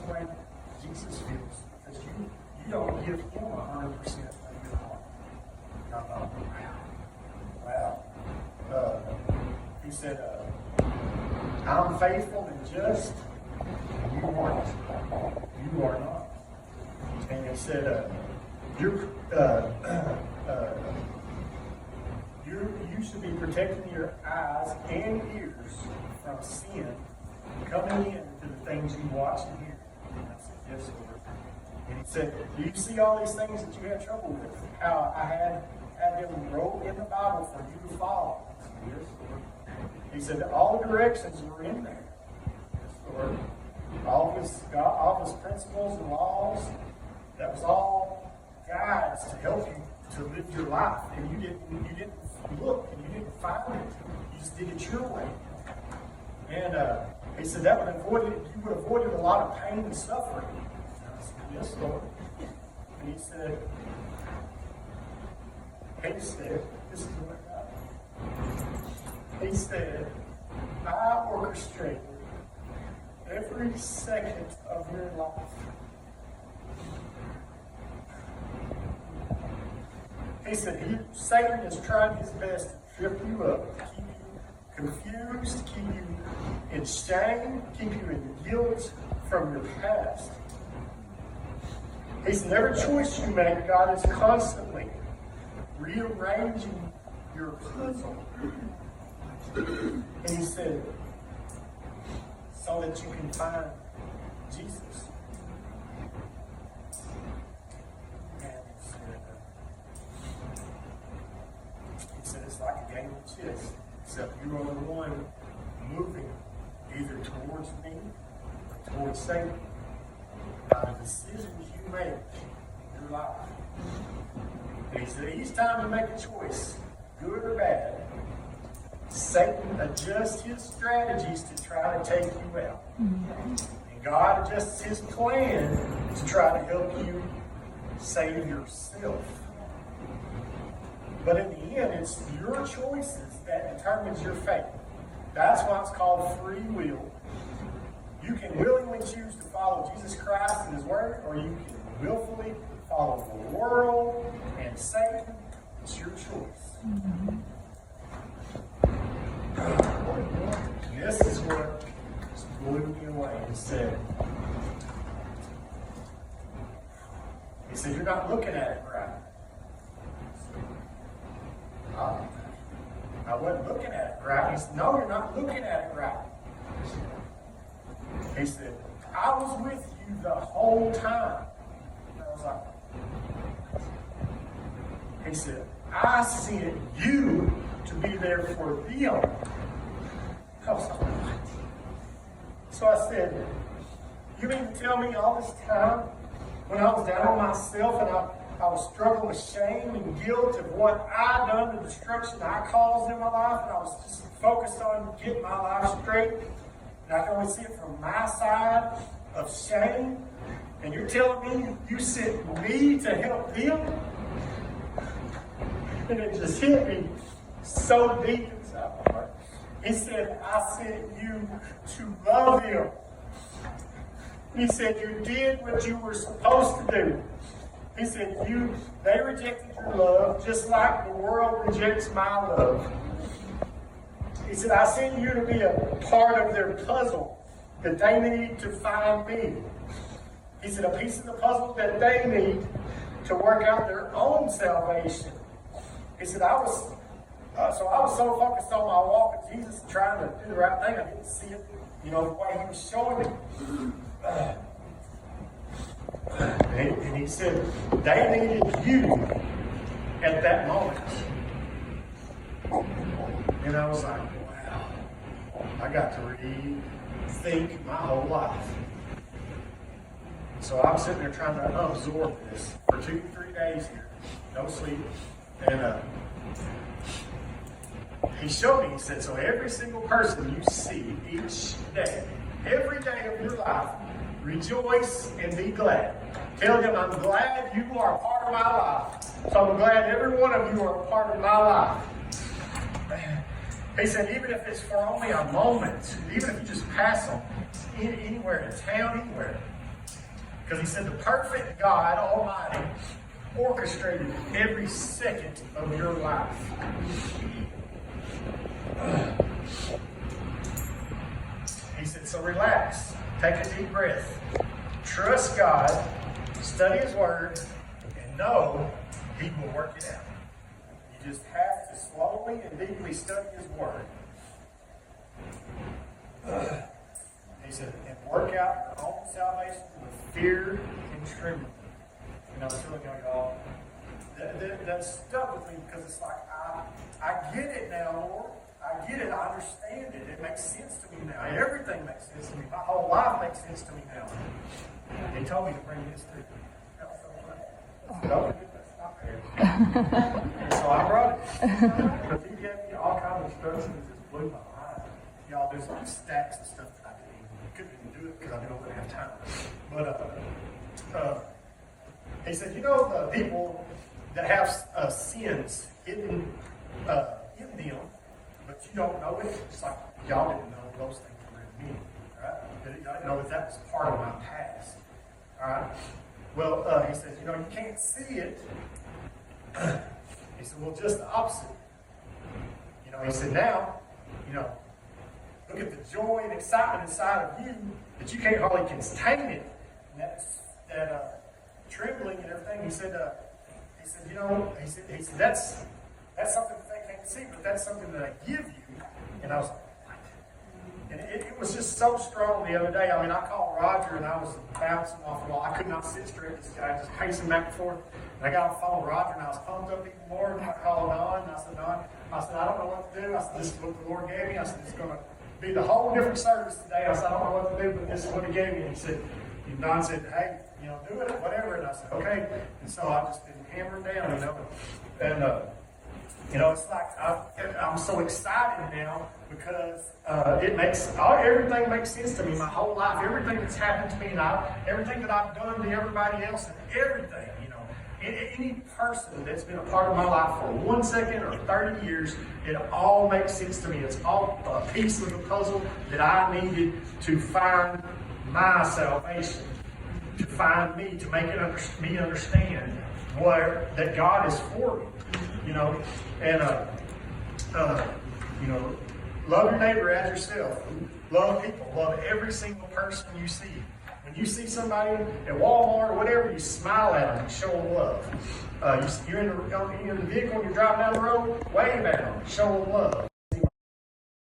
the way Jesus feels, because you don't give him 100% of your heart. And I thought, wow. He said, I'm faithful and just. You aren't. You are not. And he said, you should be protecting your eyes and ears from sin coming into the things you watch and hear. And I said, yes, Lord. And he said, do you see all these things that you had trouble with? How I had them wrote in the Bible for you to follow. I said, yes, Lord. He said, all the directions were in there. Yes, Lord. All of his principles and laws, that was all guides to help you to live your life. And you didn't look and you didn't find it. You just did it your way. And he said that you would have avoided a lot of pain and suffering. And I said, yes, Lord. And he said, this is what he said, I orchestrated every second of your life. He said, Satan has tried his best to trip you up, to keep you confused, to keep you in shame, keep you in guilt from your past. He said, every choice you make, God is constantly rearranging your puzzle. And he said, so that you can find Jesus. And he said it's like a game of chess, except you are the one moving either towards me or towards Satan by the decisions you make in your life. And he said each time you make a choice, good or bad, Satan adjusts his strategies to try to take you out. And God adjusts his plan to try to help you save yourself. But in the end, it's your choices that determines your fate. That's why it's called free will. You can willingly choose to follow Jesus Christ and his word, or you can willfully follow the world and Satan. It's your choice. Mm-hmm. This is what blew me away. He said, you're not looking at it right. I wasn't looking at it right. He said, no, you're not looking at it right. He said, I was with you the whole time. And I was like, he said, I sent you to be there for them. I was like, what? So I said, you mean to tell me all this time when I was down on myself and I was struggling with shame and guilt of what I'd done, the destruction I caused in my life, and I was just focused on getting my life straight, and I can only see it from my side of shame, and you're telling me you sent me to help them? And it just hit me so deep inside my heart. He said, I sent you to love them. He said, you did what you were supposed to do. He said, they rejected your love just like the world rejects my love. He said, I sent you to be a part of their puzzle that they need to find me. He said, a piece of the puzzle that they need to work out their own salvation. He said, I was so focused on my walk with Jesus and trying to do the right thing, I didn't see it, the way he was showing me. And he said, they needed you at that moment. And I was like, wow, I got to rethink my whole life. So I'm sitting there trying to absorb this for 2-3 days here. No sleep. And he showed me, he said, so every single person you see each day, every day of your life, rejoice and be glad. Tell them, I'm glad you are a part of my life. So I'm glad every one of you are a part of my life. He said, even if it's for only a moment, even if you just pass them anywhere in town, anywhere, Because he said the perfect God Almighty orchestrated every second of your life. He said, so relax, take a deep breath, trust God, study His Word, and know He will work it out. You just have to slowly and deeply study His Word. He said, and work out your own salvation with fear and trembling. And I was telling y'all, that stuck with me because it's like, I get it now, Lord. I get it. I understand it. It makes sense to me now. Everything makes sense to me. My whole life makes sense to me now. He told me to bring this to you. That was so funny. I said, okay, that's not fair. And so I brought it. Because he gave me all kinds of instructions. It just blew my mind. Y'all, there's like stacks of stuff that I couldn't even do it because I didn't have time. But he said, you know the people that have sins hidden in them, but you don't know it? It's like y'all didn't know those things were in me, right? Y'all didn't know that was part of my past, all right? Well, he says, you know, you can't see it. He said, well, just the opposite. You know, he said, now, you know, look at the joy and excitement inside of you that you can't hardly contain it. And that trembling and everything. He said, you know, he said that's something that they can't see, but that's something that I give you. And I was like, what? And it was just so strong the other day. I mean, I called Roger and I was bouncing off the wall. I could not sit straight. This guy just pacing back and forth. And I got on the phone with Roger and I was pumped up even more. And I called Don and I said, Don, I don't know what to do. I said, this is what the Lord gave me. I said, it's going to be the whole different service today. I said, I don't know what to do, but this is what He gave me. And he said, and Don said, hey, you know, do it, whatever. And I said, okay. And so I've just been hammered down, you know. And, you know, it's like I'm so excited now because everything makes sense to me. My whole life, everything that's happened to me, and everything that I've done to everybody else, and everything, you know. Any person that's been a part of my life for 1 second or 30 years, it all makes sense to me. It's all a piece of the puzzle that I needed to find my salvation, to find me, to make me understand that God is for me, you know. And you know, love your neighbor as yourself. Love people. Love every single person you see. When you see somebody at Walmart or whatever, you smile at them and show them love. You're in the vehicle and you're driving down the road, wave at them, show them love.